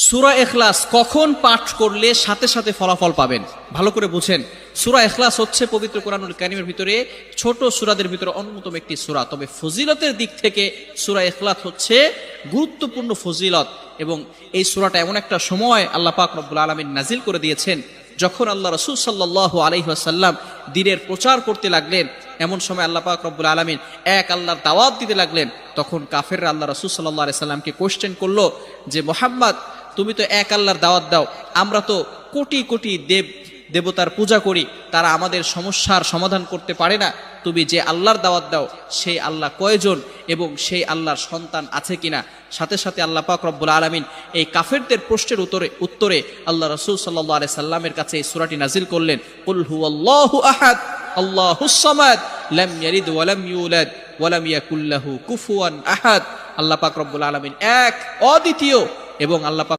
সূরা ইখলাস কখন পাঠ করলে সাথে সাথে ফলাফল পাবেন? ভালো করে বুঝেন। সূরা ইখলাস হচ্ছে পবিত্র কোরআনুল কারীমের ভিতরে ছোট সূরাদের ভিতরে অন্যতম একটি সূরা। তবে ফজিলতের দিক থেকে সূরা ইখলাস হচ্ছে গুরুত্বপূর্ণ ফজিলত, এবং এই সূরাটা এমন একটা সময় আল্লাহ পাক রব্বুল আলামিন নাজিল করে দিয়েছেন যখন আল্লাহ রাসূল সাল্লাল্লাহু আলাইহি ওয়াসাল্লাম দ্বীনের প্রচার করতে লাগলেন। এমন সময় আল্লাহ পাক রব্বুল আলামিন এক আল্লাহর দাওয়াত দিতে লাগলেন। তখন কাফেররা আল্লাহ রাসূল সাল্লাল্লাহু আলাইহি সাল্লামকে কোশ্চেন করলো যে, মুহাম্মদ, তুমি তো এক আল্লাহর দাওয়াত দাও, আমরা তো কোটি কোটি দেবতার পূজা করি, তারা আমাদের সমস্যার সমাধান করতে পারে না। তুমি যে আল্লাহর দাওয়াত দাও সেই আল্লাহ কয়জন এবং সেই আল্লাহর সন্তান আছে কিনা? সাথে সাথে আল্লাহ পাক রব্বুল আলামিন এই কাফেরদের প্রশ্নের উত্তরে আল্লাহ রাসূল সাল্লাল্লাহু আলাইহি সাল্লামের কাছে এই সূরাটি নাজিল করলেন, কুল হুয়াল্লাহু আহাদ আল্লাহুস সামাদ লাম ইয়ালিদ ওয়া লাম ইউলাদ ওয়া লাম ইয়াকুল লাহু কুফুয়ান আহাদ। আল্লাহ পাক রব্বুল আলামিন এক, অদ্বিতীয়, এবং আল্লাহ পাক